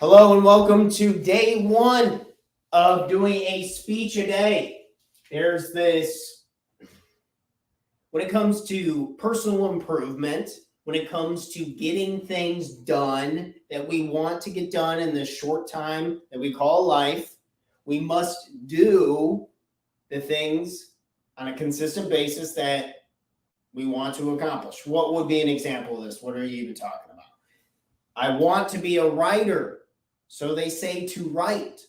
Hello and welcome to day one of doing a speech a day. There's this, when it comes to personal improvement, when it comes to getting things done that we want to get done in this short time that we call life, we must do the things on a consistent basis that we want to accomplish. What would be an example of this? What are you even talking about? I want to be a writer. So they say to write.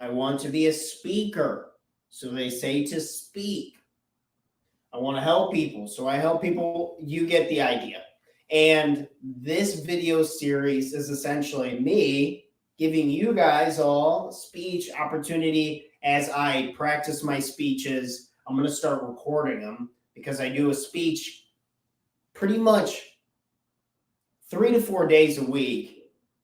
I want to be a speaker. So they say to speak. I want to help people. So I help people. You get the idea. And this video series is essentially me giving you guys all speech opportunity as I practice my speeches. I'm going to start recording them because I do a speech pretty much 3 to 4 days a week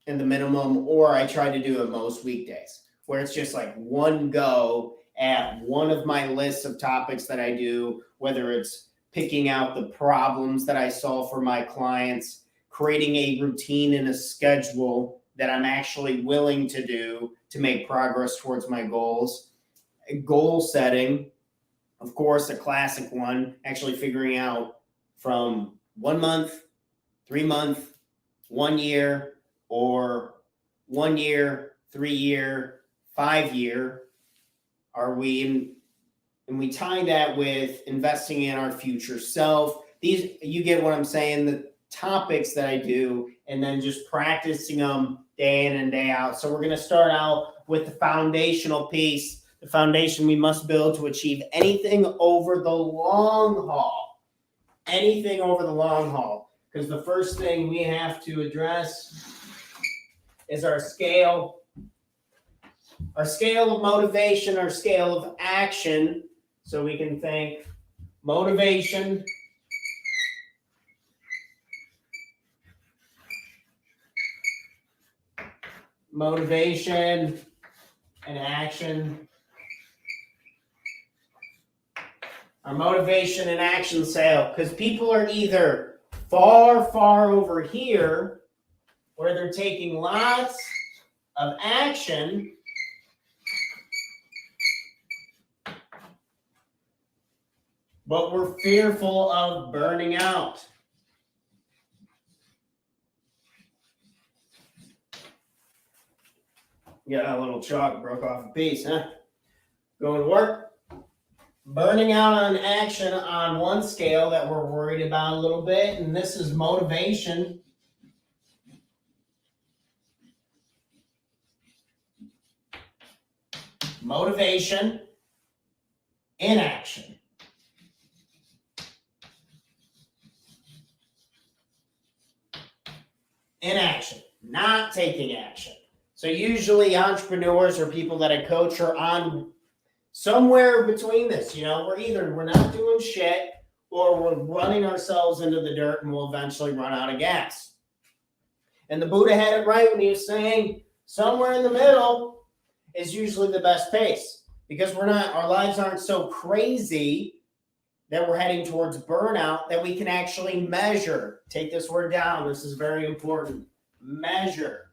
in the minimum, or I try to do it most weekdays, where it's just like one go at one of my lists of topics that I do, whether it's picking out the problems that I solve for my clients, creating a routine and a schedule that I'm actually willing to do to make progress towards my goals, goal setting, of course, a classic one, actually figuring out from 1 month, 3 month, 1 year, or 1 year, 3 year, 5 year, are we in, and we tie that with investing in our future self. These, you get what I'm saying, the topics that I do, and then just practicing them day in and day out. So we're going to start out with the foundational piece, the foundation we must build to achieve anything over the long haul. Anything over the long haul. Because the first thing we have to address is our scale of motivation, our scale of action. So we can think motivation, and action. Our motivation and action scale, because people are either far over here, where they're taking lots of action, but we're fearful of burning out. Yeah, a little chalk broke off a piece, huh? Going to work. Burning out on action on one scale that we're worried about a little bit, and this is motivation. Motivation, inaction. Inaction, not taking action. So usually entrepreneurs or people that I coach are on somewhere between this. You know, we're not doing shit, or we're running ourselves into the dirt and we'll eventually run out of gas. And the Buddha had it right when he was saying somewhere in the middle is usually the best pace, because our lives aren't so crazy that we're heading towards burnout that we can actually measure. Take this word down. This is very important. Measure.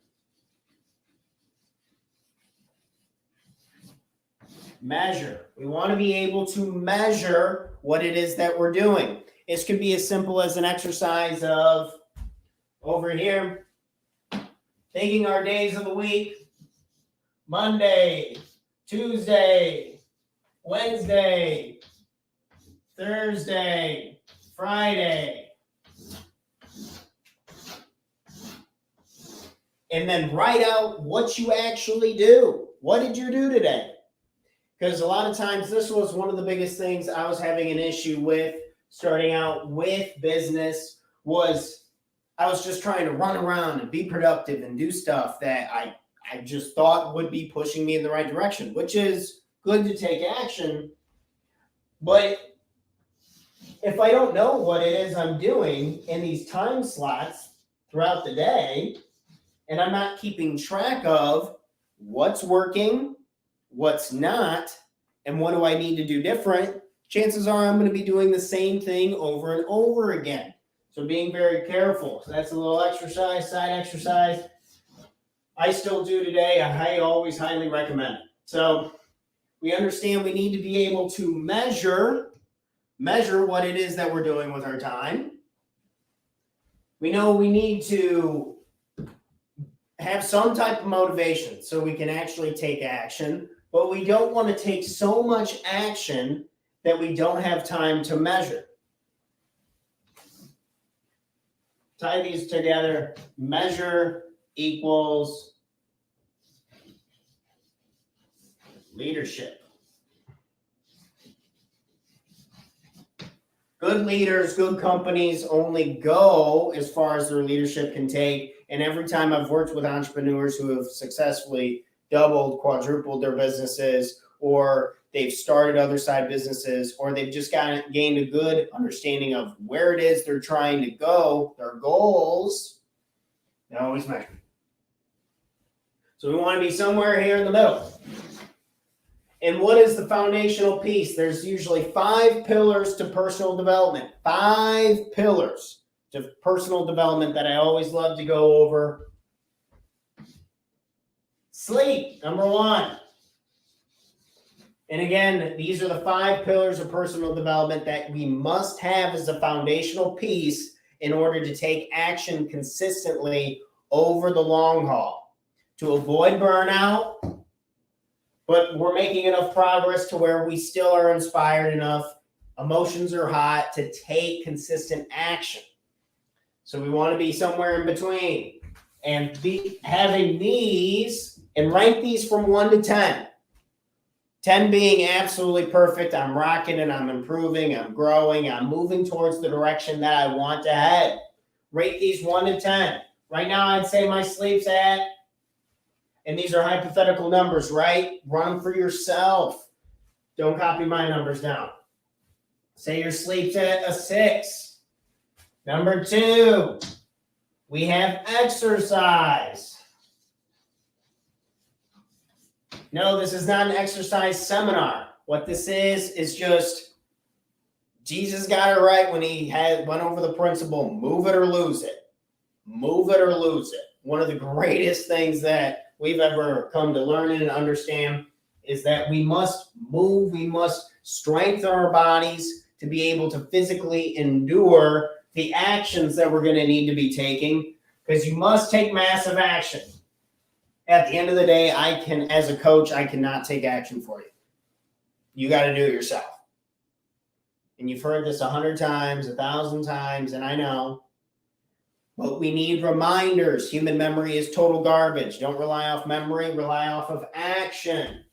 Measure. We want to be able to measure what it is that we're doing. This could be as simple as an exercise of, over here, taking our days of the week, Monday, Tuesday, Wednesday, Thursday, Friday, and then write out what you actually do. What did you do today? Because a lot of times, this was one of the biggest things I was having an issue with starting out with business, was I was just trying to run around and be productive and do stuff that I just thought would be pushing me in the right direction, which is good to take action. But if I don't know what it is I'm doing in these time slots throughout the day, and I'm not keeping track of what's working, what's not, and what do I need to do different, chances are I'm going to be doing the same thing over and over again. So being very careful. So that's a little exercise, side exercise. I still do today. I always highly recommend it. So we understand we need to be able to measure what it is that we're doing with our time. We know we need to have some type of motivation so we can actually take action, but we don't want to take so much action that we don't have time to measure. Tie these together. Measure equals leadership. Good leaders, good companies only go as far as their leadership can take. And every time I've worked with entrepreneurs who have successfully doubled, quadrupled their businesses, or they've started other side businesses, or they've just gained a good understanding of where it is they're trying to go, their goals, they always measure. So we want to be somewhere here in the middle. And what is the foundational piece? There's usually 5 pillars to personal development. 5 pillars to personal development that I always love to go over. Sleep, number 1. And again, these are the 5 pillars of personal development that we must have as a foundational piece in order to take action consistently over the long haul. To avoid burnout, but we're making enough progress to where we still are inspired enough, emotions are hot, to take consistent action. So we want to be somewhere in between. And having these, and rank these from 1 to 10. 10 being absolutely perfect, I'm rocking and I'm improving, I'm growing, I'm moving towards the direction that I want to head. Rate these 1 to 10. Right now, I'd say my sleep's at, and these are hypothetical numbers, right? Run them for yourself. Don't copy my numbers down. Say your sleep's at a 6. Number 2, we have exercise. No, this is not an exercise seminar. What this is just Jesus got it right when he went over the principle, move it or lose it. Move it or lose it. One of the greatest things that we've ever come to learn and understand is that we must move, we must strengthen our bodies to be able to physically endure the actions that we're going to need to be taking, because you must take massive action. At the end of the day, as a coach, I cannot take action for you. You got to do it yourself. And you've heard this 100 times, 1,000 times, and I know. But we need reminders. Human memory is total garbage. Don't rely off memory, rely off of action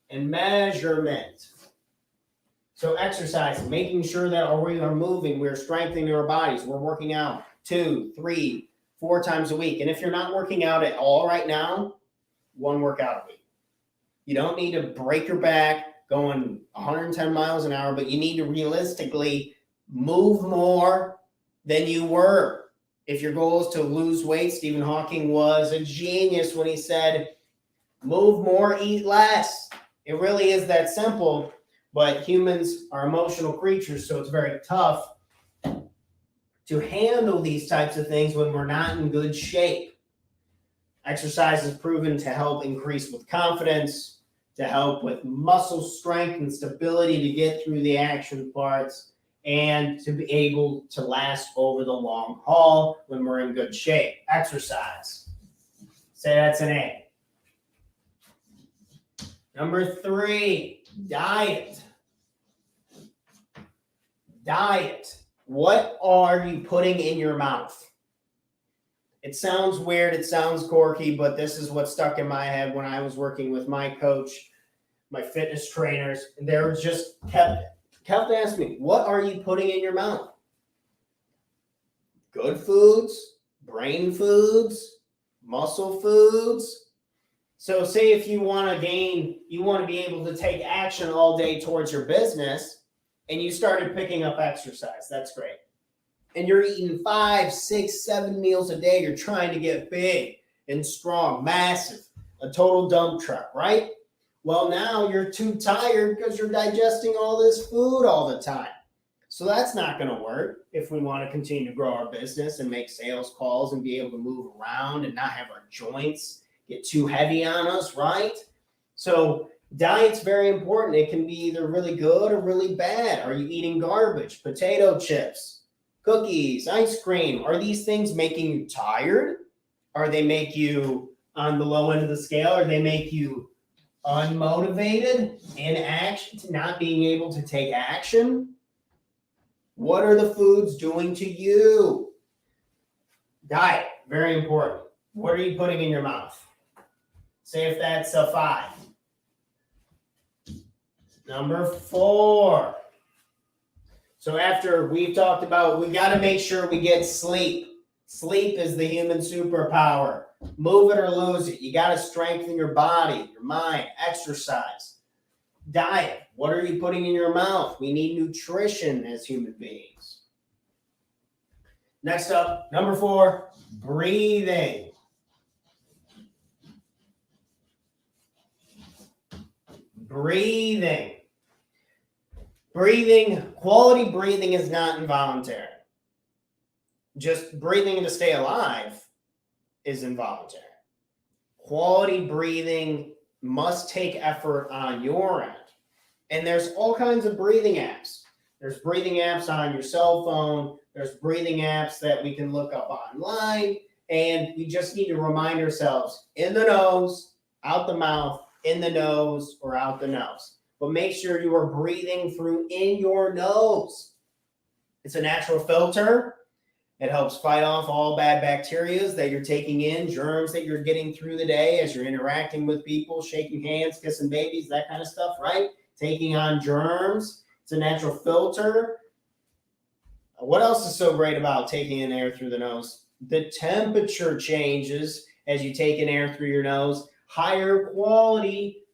and measurement. So exercise, making sure that we are moving, we're strengthening our bodies, we're working out 2, 3, 4 times a week. And if you're not working out at all right now, 1 workout a week. You don't need to break your back going 110 miles an hour, but you need to realistically move more than you were. If your goal is to lose weight, Stephen Hawking was a genius when he said, move more, eat less. It really is that simple, but humans are emotional creatures, so it's very tough to handle these types of things when we're not in good shape. Exercise is proven to help increase with confidence, to help with muscle strength and stability to get through the action parts, and to be able to last over the long haul when we're in good shape. Exercise. Say that's an A. Number 3, diet. Diet. What are you putting in your mouth? It sounds weird, it sounds quirky, but this is what stuck in my head when I was working with my coach, my fitness trainers, and they were just kept asking me, what are you putting in your mouth? Good foods, brain foods, muscle foods. So say if you want to be able to take action all day towards your business, and you started picking up exercise, that's great. And you're eating 5, 6, 7 meals a day, you're trying to get big and strong, massive, a total dump truck, right? Well, now you're too tired because you're digesting all this food all the time. So that's not going to work if we want to continue to grow our business and make sales calls and be able to move around and not have our joints get too heavy on us, right? So diet's very important. It can be either really good or really bad. Are you eating garbage, potato chips, cookies, ice cream? Are these things making you tired? Are they make you on the low end of the scale? Or they make you unmotivated, inaction, not being able to take action? What are the foods doing to you? Diet, very important. What are you putting in your mouth? Say if that's a 5. Number 4. So after we've talked about, we got to make sure we get sleep. Sleep is the human superpower. Move it or lose it. You got to strengthen your body, your mind, exercise. Diet. What are you putting in your mouth? We need nutrition as human beings. Next up, number 4, breathing. Breathing. Quality breathing is not involuntary. Just breathing to stay alive is involuntary. Quality breathing must take effort on your end. And there's all kinds of breathing apps. There's breathing apps on your cell phone. There's breathing apps that we can look up online. And we just need to remind ourselves, in the nose, out the mouth, in the nose, or out the nose. But make sure you are breathing through in your nose. It's a natural filter. It helps fight off all bad bacteria that you're taking in, germs that you're getting through the day as you're interacting with people, shaking hands, kissing babies, that kind of stuff, right? Taking on germs. It's a natural filter. What else is so great about taking in air through the nose? The temperature changes as you take in air through your nose. Higher quality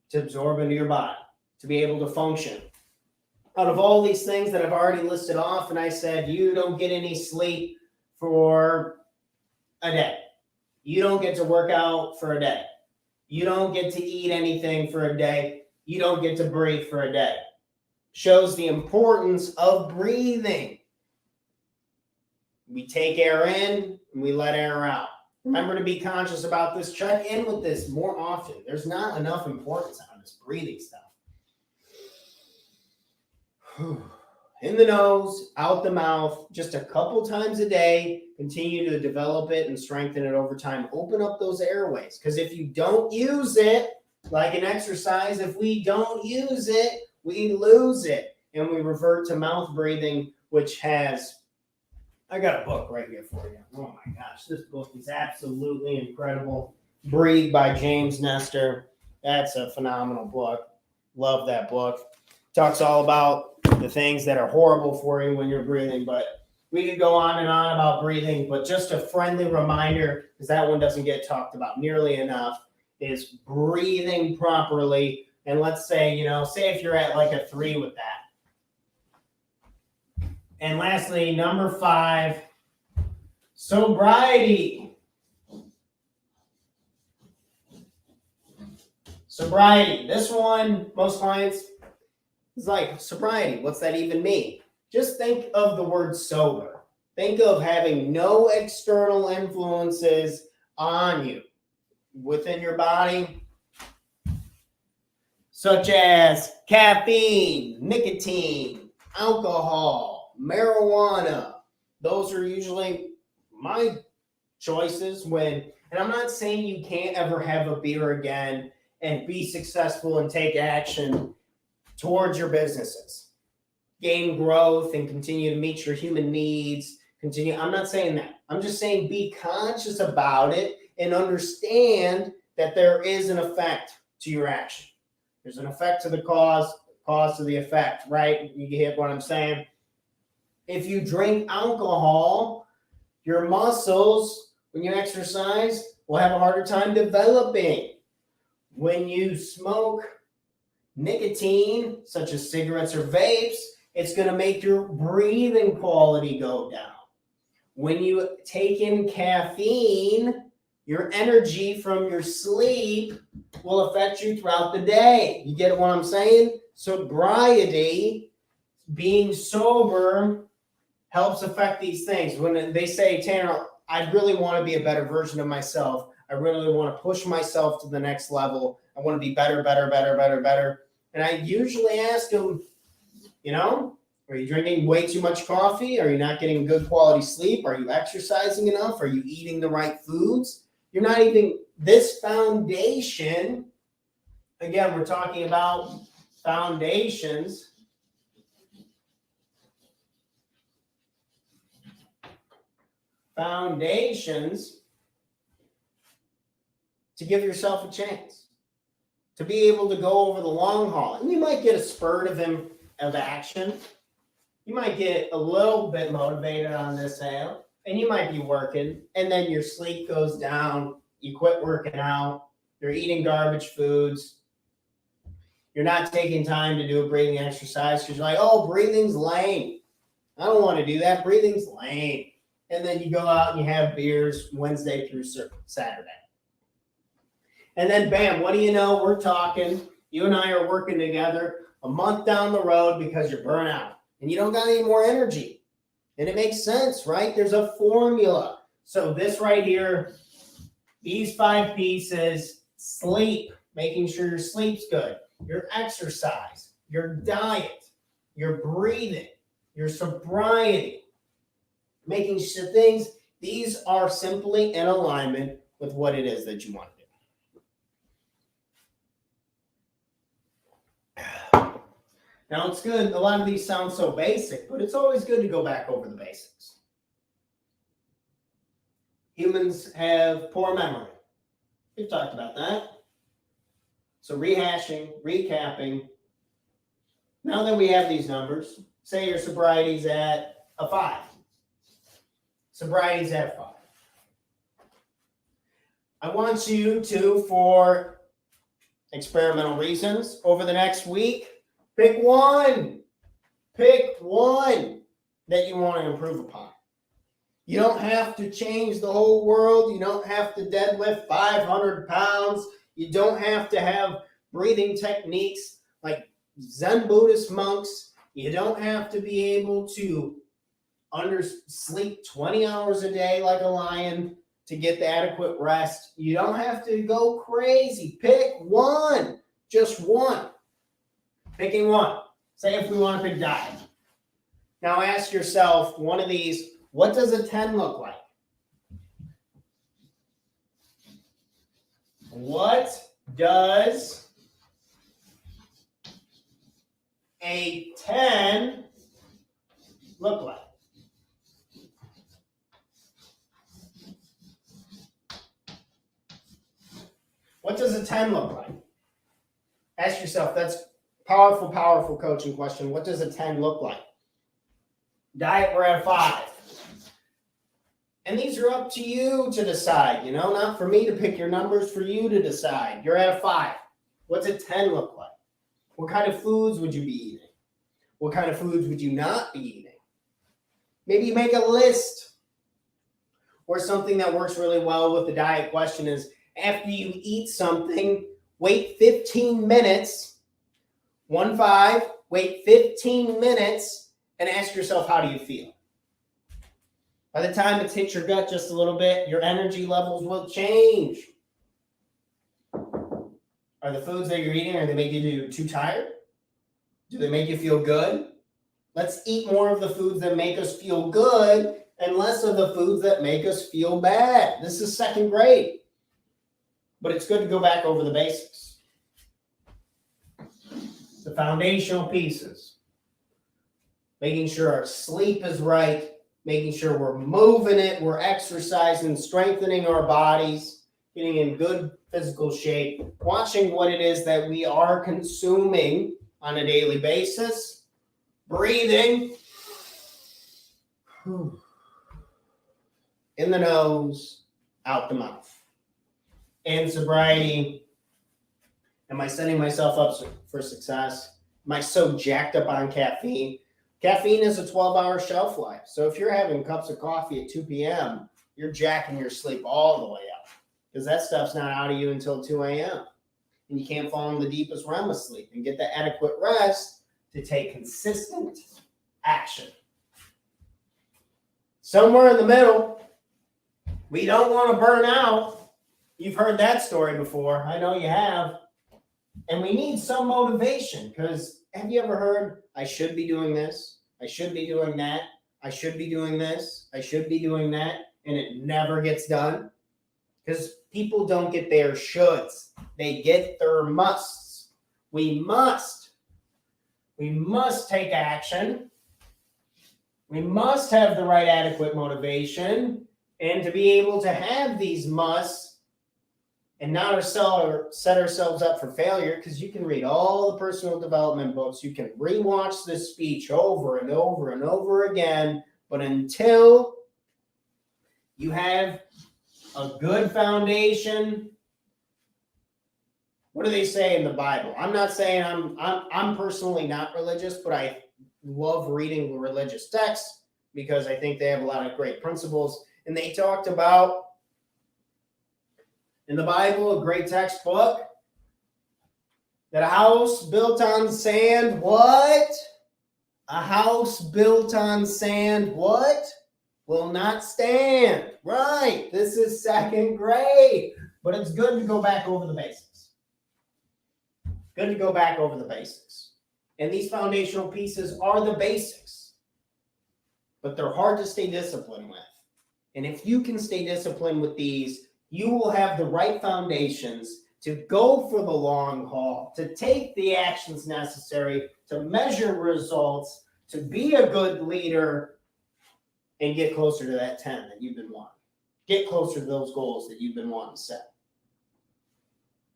to absorb into your body, to be able to function. Out of all these things that I've already listed off, and I said, you don't get any sleep for a day. You don't get to work out for a day. You don't get to eat anything for a day. You don't get to breathe for a day. Shows the importance of breathing. We take air in and we let air out. Remember to be conscious about this. Check in with this more often. There's not enough importance on this breathing stuff. In the nose, out the mouth, just a couple times a day. Continue to develop it and strengthen it over time. Open up those airways, because if you don't use it, like an exercise, if we don't use it, we lose it. And we revert to mouth breathing, which has, I got a book right here for you. Oh my gosh, this book is absolutely incredible. Breathe by James Nestor. That's a phenomenal book. Love that book. Talks all about the things that are horrible for you when you're breathing, but we could go on and on about breathing, but just a friendly reminder, because that one doesn't get talked about nearly enough, is breathing properly. And let's say, say if you're at like a 3 with that. And lastly, number 5, sobriety. Sobriety. This one, most clients, is like, sobriety, what's that even mean? Just think of the word sober. Think of having no external influences on you within your body, such as caffeine, nicotine, alcohol, marijuana. Those are usually my choices when, and I'm not saying you can't ever have a beer again and be successful and take action towards your businesses, gain growth and continue to meet your human needs. I'm not saying that. I'm just saying be conscious about it and understand that there is an effect to your action. There's an effect to the cause to the effect, right? You get what I'm saying? If you drink alcohol, your muscles, when you exercise, will have a harder time developing. When you smoke nicotine, such as cigarettes or vapes, it's going to make your breathing quality go down. When you take in caffeine, your energy from your sleep will affect you throughout the day. You get what I'm saying? Sobriety being sober helps affect these things. When they say, Tanner, I really want to be a better version of myself. I really want to push myself to the next level. I want to be better. And I usually ask them, are you drinking way too much coffee? Are you not getting good quality sleep? Are you exercising enough? Are you eating the right foods? You're not even this foundation. Again, we're talking about foundations. Foundations to give yourself a chance to be able to go over the long haul. And you might get a spurt of action. You might get a little bit motivated on this sale, and you might be working, and then your sleep goes down. You quit working out. You're eating garbage foods. You're not taking time to do a breathing exercise because you're like, oh, breathing's lame. I don't want to do that. Breathing's lame. And then you go out and you have beers Wednesday through Saturday. And then, bam, what do you know? We're talking. You and I are working together a month down the road because you're burnt out and you don't got any more energy. And it makes sense, right? There's a formula. So this right here, these 5 pieces, sleep, making sure your sleep's good, your exercise, your diet, your breathing, your sobriety, making sure these are simply in alignment with what it is that you want to do. Now, it's good. A lot of these sound so basic, but it's always good to go back over the basics. Humans have poor memory. We've talked about that. So rehashing, recapping. Now that we have these numbers, say your sobriety's at a 5. Sobriety's at 5. I want you to, for experimental reasons, over the next week, pick one that you want to improve upon. You don't have to change the whole world. You don't have to deadlift 500 pounds. You don't have to have breathing techniques like Zen Buddhist monks. You don't have to be able to sleep 20 hours a day like a lion to get the adequate rest. You don't have to go crazy. Pick one, just one. Picking one. Say if we want to pick diet. Now ask yourself one of these, what does a 10 look like? What does a 10 look like? What does a 10 look like? Ask yourself, that's powerful, powerful coaching question. What does a 10 look like? Diet, we're at 5. And these are up to you to decide, not for me to pick your numbers, for you to decide. You're at a 5. What's a 10 look like? What kind of foods would you be eating? What kind of foods would you not be eating? Maybe you make a list. Or something that works really well with the diet question is, after you eat something, wait 15 minutes, 1-5, wait 15 minutes, and ask yourself, how do you feel? By the time it's hit your gut just a little bit, your energy levels will change. Are the foods that you're eating, are they making you too tired? Do they make you feel good? Let's eat more of the foods that make us feel good and less of the foods that make us feel bad. This is second grade. But it's good to go back over the basics. The foundational pieces. Making sure our sleep is right. Making sure we're moving it. We're exercising, strengthening our bodies. Getting in good physical shape. Watching what it is that we are consuming on a daily basis. Breathing. In the nose, out the mouth. And sobriety, am I setting myself up for success? Am I so jacked up on caffeine? Caffeine is a 12-hour shelf life. So if you're having cups of coffee at 2 p.m., you're jacking your sleep all the way up because that stuff's not out of you until 2 a.m. And you can't fall in the deepest REM of sleep and get the adequate rest to take consistent action. Somewhere in the middle, we don't want to burn out. You've heard that story before. I know you have. And we need some motivation, because have you ever heard, I should be doing this, I should be doing that, I should be doing this, I should be doing that, and it never gets done? Because people don't get their shoulds. They get their musts. We must take action. We must have the right adequate motivation. And to be able to have these musts and not set ourselves up for failure, because you can read all the personal development books, you can rewatch this speech over and over and over again, but until you have a good foundation, what do they say in the Bible? I'm not saying I'm personally not religious, but I love reading religious texts because I think they have a lot of great principles. And they talked about, in the Bible, a great textbook, that a house built on sand, what? A house built on sand, what? Will not stand. Right. This is second grade. But it's good to go back over the basics. Good to go back over the basics. And these foundational pieces are the basics. But they're hard to stay disciplined with. And if you can stay disciplined with these, you will have the right foundations to go for the long haul, to take the actions necessary, to measure results, to be a good leader, and get closer to that 10 that you've been wanting. Get closer to those goals that you've been wanting to set.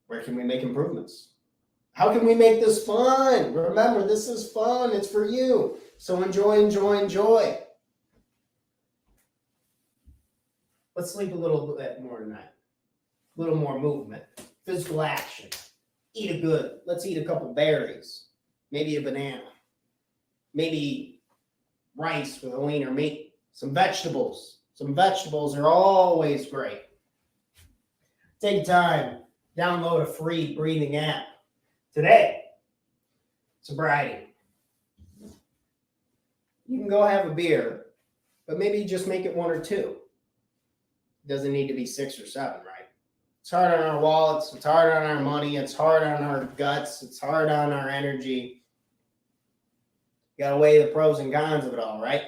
Where can we make improvements? How can we make this fun? Remember, this is fun. It's for you. So enjoy, enjoy, enjoy. Let's sleep a little bit more tonight. A little more movement, physical action. Let's eat a couple berries, maybe a banana, maybe rice with a leaner meat, some vegetables. Some vegetables are always great. Take time, download a free breathing app. Today, Sobriety. You can go have a beer, but maybe just make it 1 or 2. It doesn't need to be 6 or 7, right? It's hard on our wallets. It's hard on our money. It's hard on our guts. It's hard on our energy. You got to weigh the pros and cons of it all, right?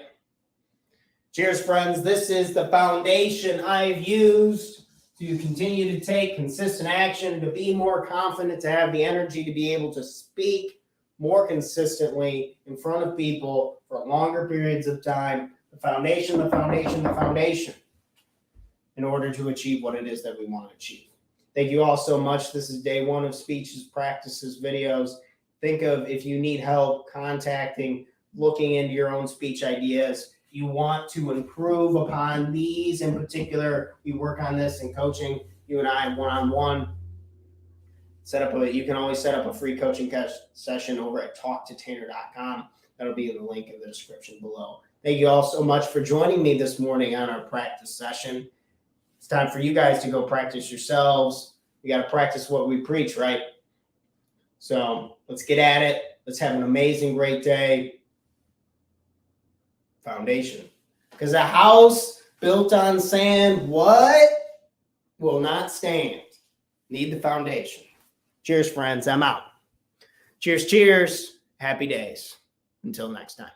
Cheers, friends. This is the foundation I've used to continue to take consistent action, to be more confident, to have the energy to be able to speak more consistently in front of people for longer periods of time. The foundation, the foundation, the foundation, in order to achieve what it is that we want to achieve. Thank you all so much. This is day 1 of speeches, practices, videos. Think of, if you need help contacting, looking into your own speech ideas, you want to improve upon these in particular. We work on this in coaching, you and I, one-on-one. You can always set up a free coaching session over at talktotanner.com. That'll be in the link in the description below. Thank you all so much for joining me this morning on our practice session. It's time for you guys to go practice yourselves. We got to practice what we preach, right? So let's get at it. Let's have an amazing, great day. Foundation. Because a house built on sand, what? Will not stand. Need the foundation. Cheers, friends. I'm out. Cheers, cheers. Happy days. Until next time.